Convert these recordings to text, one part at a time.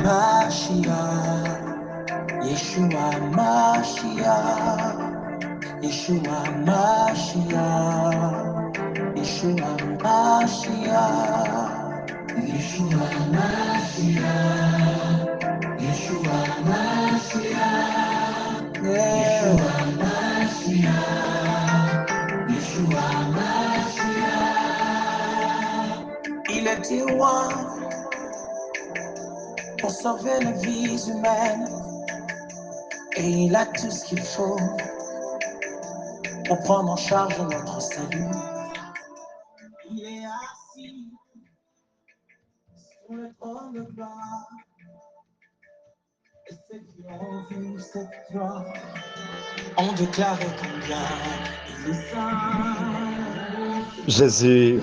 Mashiach, Yeshua Mashiach, Yeshua Mashiach, Yeshua Mashiach, Yeshua Mashiach, Yeshua Mashiach, Yeshua Mashiach, Yeshua Mashiach. Il est roi pour sauver les vies humaines et il a tout ce qu'il faut pour prendre en charge notre salut. Il est assis sur le trône de gloire et ceux qui ont vu cette gloire ont déclaré combien il est saint. Jésus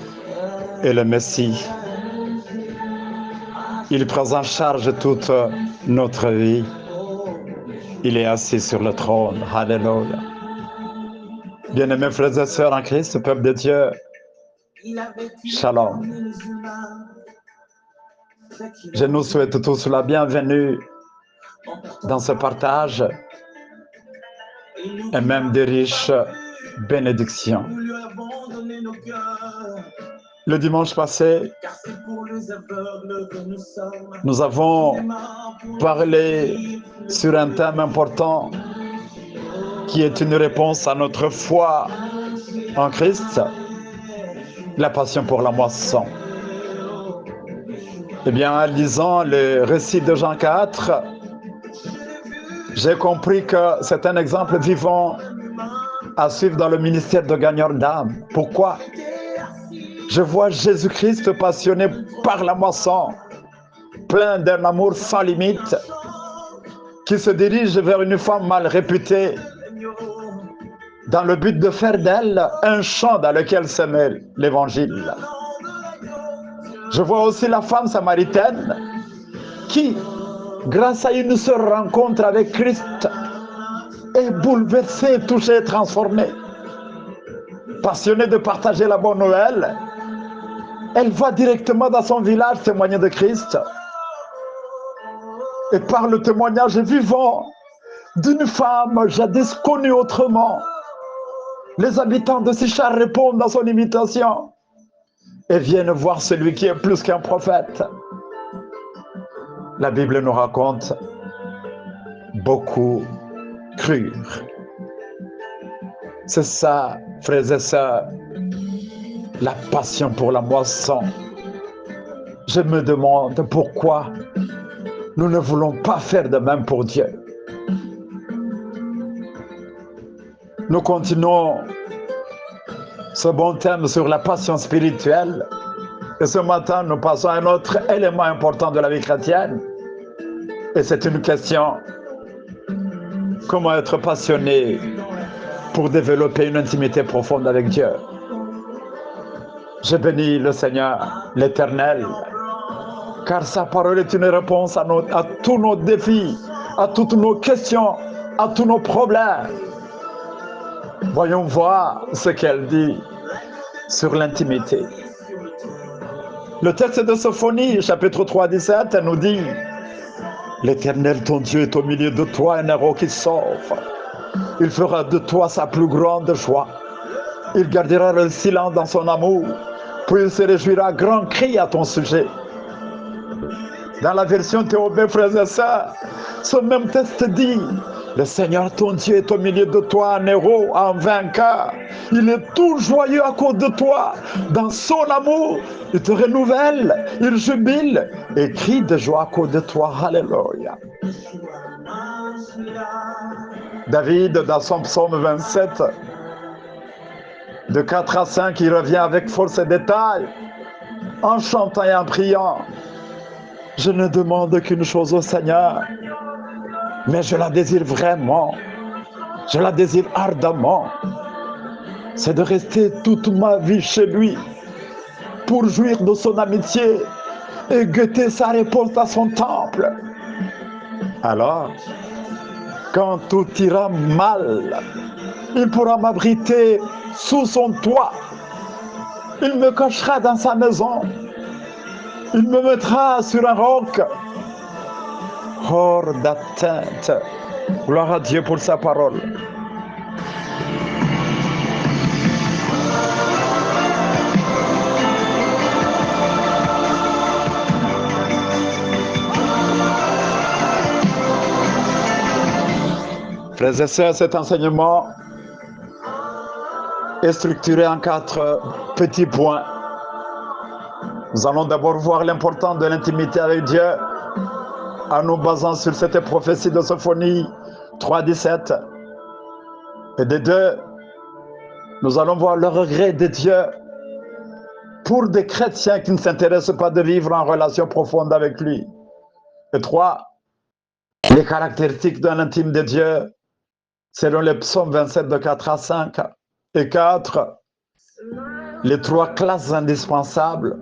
est le Messie. Il prend en charge toute notre vie. Il est assis sur le trône. Alléluia. Bien-aimés frères et sœurs en Christ, peuple de Dieu, Shalom. Je nous souhaite tous la bienvenue dans ce partage et même des riches bénédictions. Le dimanche passé, nous avons parlé sur un thème important qui est une réponse à notre foi en Christ, la passion pour la moisson. Eh bien, en lisant le récit de Jean 4, j'ai compris que c'est un exemple vivant à suivre dans le ministère de gagneur d'âme. Pourquoi? Je vois Jésus-Christ passionné par la moisson, plein d'un amour sans limite, qui se dirige vers une femme mal réputée, dans le but de faire d'elle un champ dans lequel s'émet l'évangile. Je vois aussi la femme samaritaine qui, grâce à une seule rencontre avec Christ, est bouleversée, touchée, transformée. Passionnée de partager la bonne nouvelle, elle va directement dans son village témoigner de Christ. Et par le témoignage vivant d'une femme jadis connue autrement, les habitants de Sichar répondent dans son imitation et viennent voir celui qui est plus qu'un prophète. La Bible nous raconte beaucoup crurent. C'est ça, frères et sœurs, la passion pour la moisson. Je me demande pourquoi nous ne voulons pas faire de même pour Dieu. Nous continuons ce bon thème sur la passion spirituelle. Et ce matin, nous passons à un autre élément important de la vie chrétienne. Et c'est une question: comment être passionné pour développer une intimité profonde avec Dieu? Je bénis le Seigneur, l'Éternel, car sa parole est une réponse à tous nos défis, à toutes nos questions, à tous nos problèmes. Voyons voir ce qu'elle dit sur l'intimité. Le texte de Sophonie, chapitre 3, 17, nous dit: l'Éternel, ton Dieu, est au milieu de toi, un héros qui sauve. Il fera de toi sa plus grande joie. Il gardera le silence dans son amour, puis il se réjouira à grands cris à ton sujet. Dans la version Théobé, frères et sœurs, ce même texte dit: le Seigneur ton Dieu est au milieu de toi, un héros, un vainqueur. Il est tout joyeux à cause de toi. Dans son amour, il te renouvelle, il jubile et crie de joie à cause de toi. Alléluia. David, dans son psaume 27, de 4 à 5, il revient avec force et détail, en chantant et en priant: je ne demande qu'une chose au Seigneur, mais je la désire vraiment, je la désire ardemment, c'est de rester toute ma vie chez lui, pour jouir de son amitié et guetter sa réponse à son temple. Alors, quand tout ira mal, il pourra m'abriter sous son toit, il me cachera dans sa maison, il me mettra sur un roc hors d'atteinte. Gloire à Dieu pour sa parole. Frères et sœurs, cet enseignement est structuré en 4 petits points. Nous allons d'abord voir l'importance de l'intimité avec Dieu en nous basant sur cette prophétie de Sophonie 3:17. Et de 2, nous allons voir le regret de Dieu pour des chrétiens qui ne s'intéressent pas de vivre en relation profonde avec lui. Et 3, les caractéristiques d'un intime de Dieu selon le psaume 27 de 4 à 5. Et 4, les 3 classes indispensables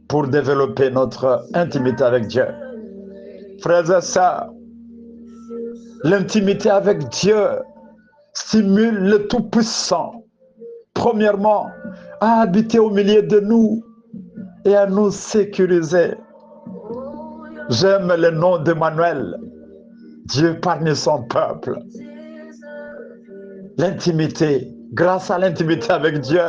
pour développer notre intimité avec Dieu. Frères et sœurs, l'intimité avec Dieu stimule le Tout-Puissant, premièrement, à habiter au milieu de nous et à nous sécuriser. J'aime le nom d'Emmanuel, Dieu parmi son peuple. L'intimité, grâce à l'intimité avec Dieu,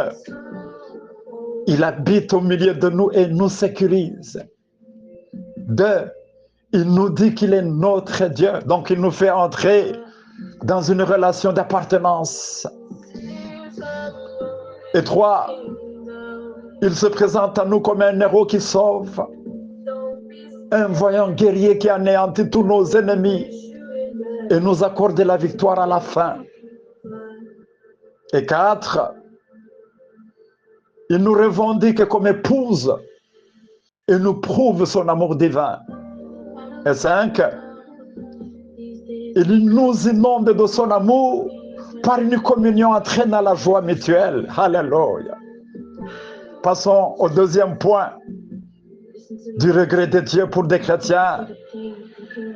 il habite au milieu de nous et nous sécurise. 2, il nous dit qu'il est notre Dieu, donc il nous fait entrer dans une relation d'appartenance. Et 3, il se présente à nous comme un héros qui sauve, un voyant guerrier qui anéantit tous nos ennemis et nous accorde la victoire à la fin. Et 4, il nous revendique comme épouse et nous prouve son amour divin. Et 5, il nous inonde de son amour par une communion entraînant la joie mutuelle. Alléluia. Passons au 2e point du regret de Dieu pour des chrétiens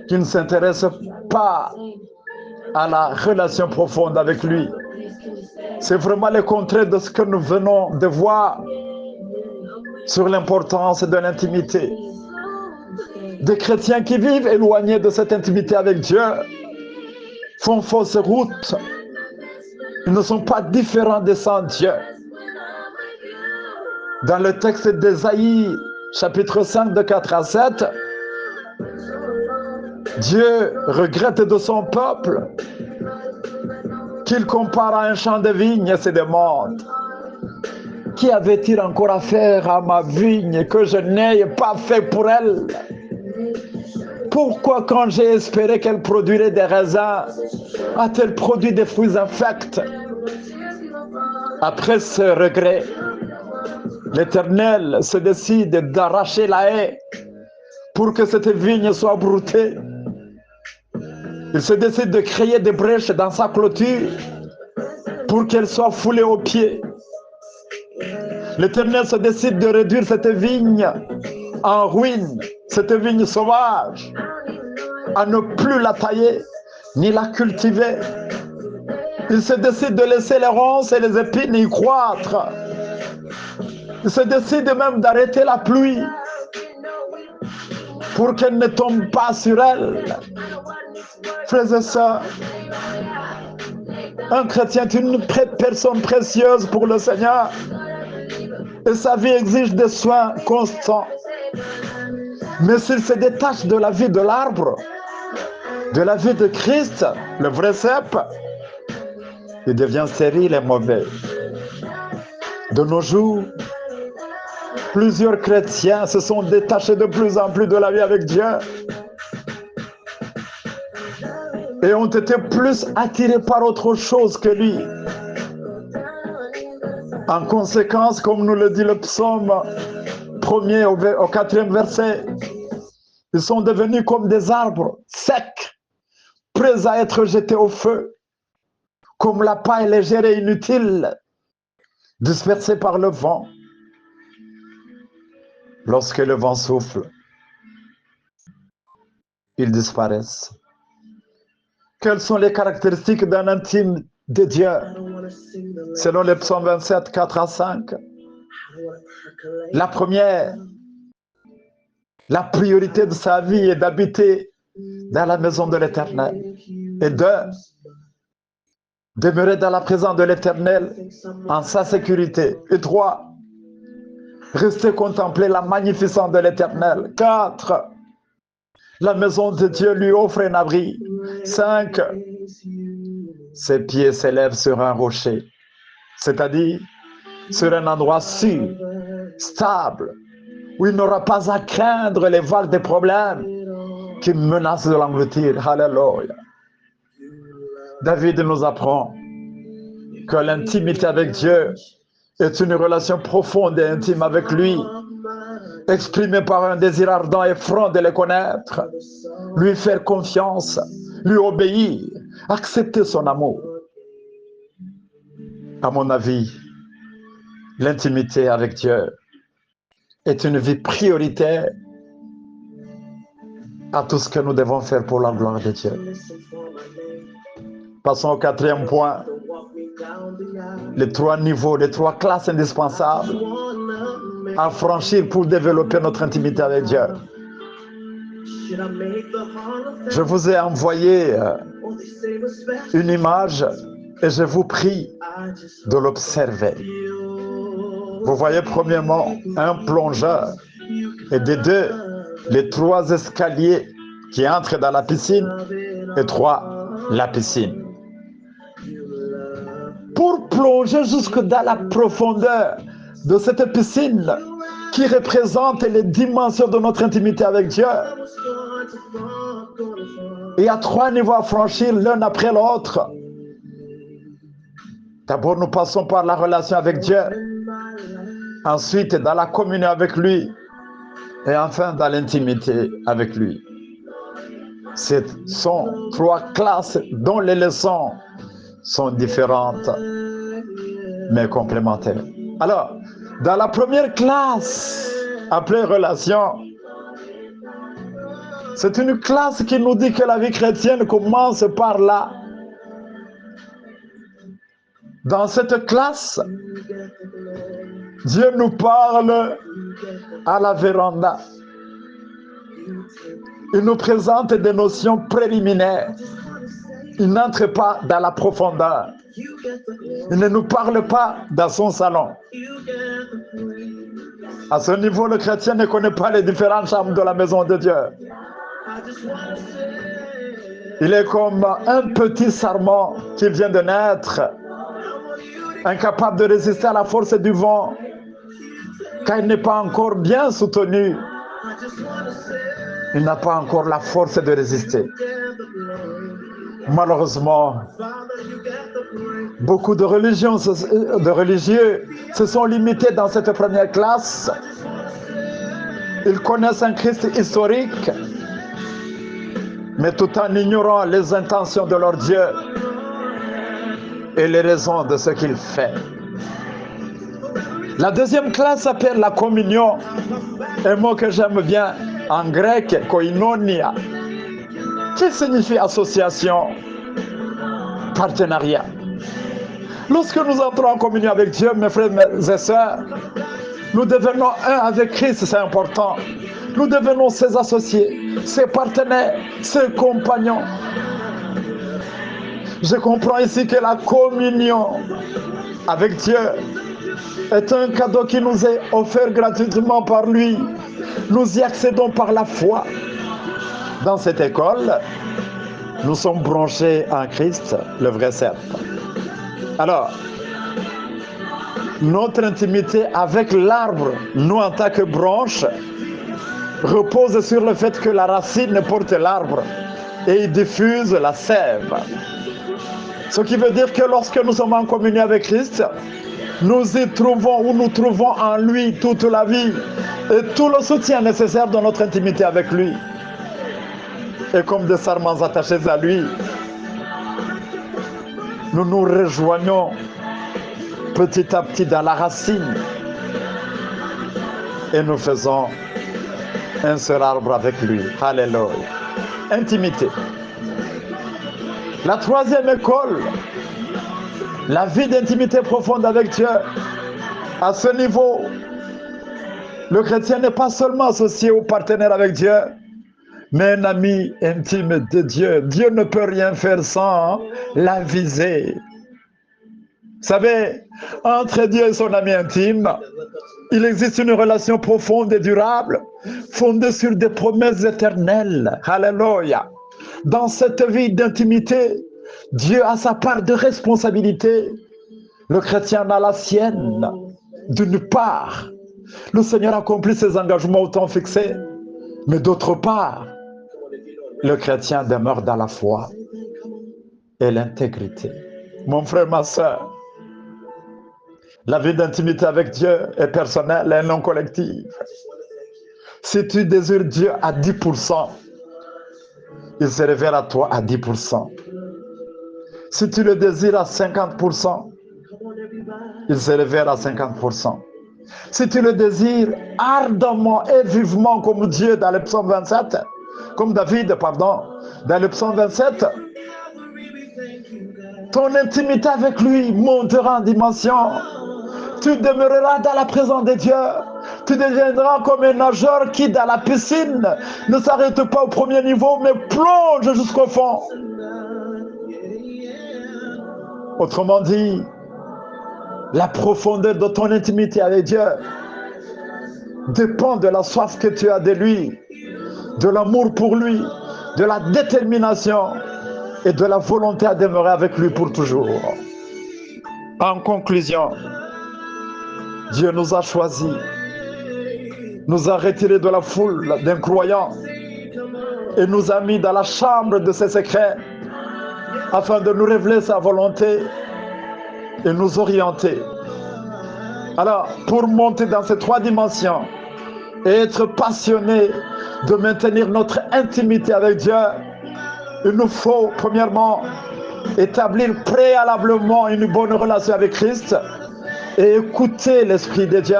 qui ne s'intéressent pas à la relation profonde avec lui. C'est vraiment le contraire de ce que nous venons de voir sur l'importance de l'intimité. Des chrétiens qui vivent éloignés de cette intimité avec Dieu font fausse route. Ils ne sont pas différents des sans-Dieu. Dans le texte d'Ésaïe, chapitre 5, de 4 à 7, Dieu regrette de son peuple qu'il compare à un champ de vigne et se demande: qu'y avait-il encore à faire à ma vigne que je n'ai pas fait pour elle? Pourquoi, quand j'ai espéré qu'elle produirait des raisins, a-t-elle produit des fruits infects? Après ce regret, l'Éternel se décide d'arracher la haie pour que cette vigne soit broutée. Il se décide de créer des brèches dans sa clôture pour qu'elle soit foulée aux pieds. L'Éternel se décide de réduire cette vigne en ruine, cette vigne sauvage, à ne plus la tailler ni la cultiver. Il se décide de laisser les ronces et les épines y croître. Il se décide même d'arrêter la pluie pour qu'elle ne tombe pas sur elle. Frères et sœurs, un chrétien est une personne précieuse pour le Seigneur et sa vie exige des soins constants. Mais s'il se détache de la vie de l'arbre, de la vie de Christ, le vrai cep, il devient stérile et mauvais. De nos jours, plusieurs chrétiens se sont détachés de plus en plus de la vie avec Dieu et ont été plus attirés par autre chose que lui. En conséquence, comme nous le dit le psaume 1er au 4e verset, ils sont devenus comme des arbres secs, prêts à être jetés au feu, comme la paille légère et inutile, dispersée par le vent. Lorsque le vent souffle, ils disparaissent. Quelles sont les caractéristiques d'un intime de Dieu? Selon le psaume 27, 4 à 5. La première, la priorité de sa vie est d'habiter dans la maison de l'Éternel. Et 2, demeurer dans la présence de l'Éternel en sa sécurité. Et 3, rester contempler la magnificence de l'Éternel. 4, la maison de Dieu lui offre un abri. 5, ses pieds s'élèvent sur un rocher, c'est-à-dire sur un endroit sûr, stable, où il n'aura pas à craindre les vagues des problèmes qui menacent de l'engloutir. Alléluia. David nous apprend que l'intimité avec Dieu est une relation profonde et intime avec lui, exprimée par un désir ardent et franc de le connaître, lui faire confiance, lui obéir, accepter son amour. À mon avis, l'intimité avec Dieu est une vie prioritaire à tout ce que nous devons faire pour la gloire de Dieu. Passons au 4e point. Les 3 niveaux, les 3 classes indispensables à franchir pour développer notre intimité avec Dieu. Je vous ai envoyé une image et je vous prie de l'observer. Vous voyez premièrement un plongeur et des 2, les 3 escaliers qui entrent dans la piscine et 3, la piscine. Pour plonger jusque dans la profondeur de cette piscine qui représente les dimensions de notre intimité avec Dieu, il y a 3 niveaux à franchir l'un après l'autre. D'abord, nous passons par la relation avec Dieu, ensuite dans la communion avec lui, et enfin dans l'intimité avec lui. Ce sont 3 classes dont les leçons sont différentes, mais complémentaires. Alors, dans la première classe, appelée relation, c'est une classe qui nous dit que la vie chrétienne commence par là. Dans cette classe, Dieu nous parle à la véranda. Il nous présente des notions préliminaires. Il n'entre pas dans la profondeur. Il ne nous parle pas dans son salon. À ce niveau, le chrétien ne connaît pas les différentes chambres de la maison de Dieu. Il est comme un petit sarment qui vient de naître, incapable de résister à la force du vent, car il n'est pas encore bien soutenu. Il n'a pas encore la force de résister. Malheureusement, beaucoup de religieux se sont limités dans cette première classe. Ils connaissent un Christ historique, mais tout en ignorant les intentions de leur Dieu et les raisons de ce qu'il fait. La deuxième classe s'appelle la communion, un mot que j'aime bien en grec, koinonia, qui signifie association, partenariat. Lorsque nous entrons en communion avec Dieu, mes frères et sœurs, nous devenons un avec Christ, c'est important. Nous devenons ses associés, ses partenaires, ses compagnons. Je comprends ici que la communion avec Dieu est un cadeau qui nous est offert gratuitement par lui. Nous y accédons par la foi. Dans cette école, nous sommes branchés en Christ, le vrai cercle. Alors, notre intimité avec l'arbre, nous en tant que branche, repose sur le fait que la racine porte l'arbre et il diffuse la sève. Ce qui veut dire que lorsque nous sommes en communion avec Christ, nous y trouvons ou nous trouvons en lui toute la vie et tout le soutien nécessaire dans notre intimité avec lui. Et comme des sarments attachés à lui, nous nous rejoignons petit à petit dans la racine et nous faisons un seul arbre avec lui. Alléluia. Intimité. La troisième école, la vie d'intimité profonde avec Dieu. À ce niveau, le chrétien n'est pas seulement associé ou partenaire avec Dieu, mais un ami intime de Dieu. Dieu ne peut rien faire sans l'aviser. Vous savez, entre Dieu et son ami intime, il existe une relation profonde et durable, fondée sur des promesses éternelles. Alléluia. Dans cette vie d'intimité, Dieu a sa part de responsabilité. Le chrétien a la sienne. D'une part, le Seigneur accomplit ses engagements au temps fixé, mais d'autre part, le chrétien demeure dans la foi et l'intégrité. Mon frère, ma soeur, la vie d'intimité avec Dieu est personnelle et non collective. Si tu désires Dieu à 10%, il se révèle à toi à 10%. Si tu le désires à 50%, il se révèle à 50%. Si tu le désires ardemment et vivement comme Dieu dans le psaume 27, comme David, pardon, dans le psaume 27, ton intimité avec lui montera en dimension. Tu demeureras dans la présence de Dieu. Tu deviendras comme un nageur qui, dans la piscine, ne s'arrête pas au premier niveau, mais plonge jusqu'au fond. Autrement dit, la profondeur de ton intimité avec Dieu dépend de la soif que tu as de lui, de l'amour pour lui, de la détermination et de la volonté à demeurer avec lui pour toujours. En conclusion, Dieu nous a choisis, nous a retirés de la foule d'incroyants et nous a mis dans la chambre de ses secrets afin de nous révéler sa volonté et nous orienter. Alors, pour monter dans ces trois dimensions et être passionné de maintenir notre intimité avec Dieu, il nous faut premièrement établir préalablement une bonne relation avec Christ et écouter l'Esprit de Dieu.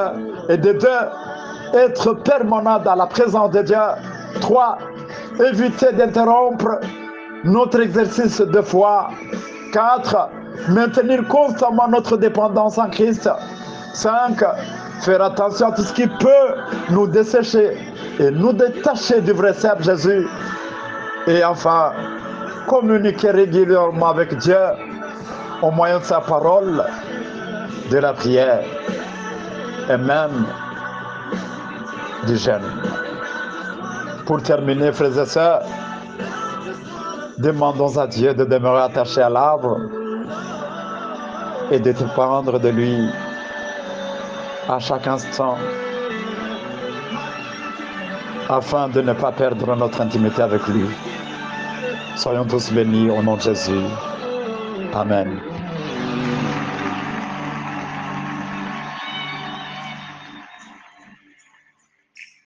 Et de deux, être permanent dans la présence de Dieu. 3, éviter d'interrompre notre exercice de foi. 4, maintenir constamment notre dépendance en Christ. 5, faire attention à tout ce qui peut nous dessécher et nous détacher du vrai Seigneur Jésus. Et enfin, communiquer régulièrement avec Dieu au moyen de sa parole, de la prière et même du jeûne. Pour terminer, frères et sœurs, demandons à Dieu de demeurer attaché à l'arbre et de dépendre de lui à chaque instant afin de ne pas perdre notre intimité avec lui. Soyons tous bénis au nom de Jésus. Amen.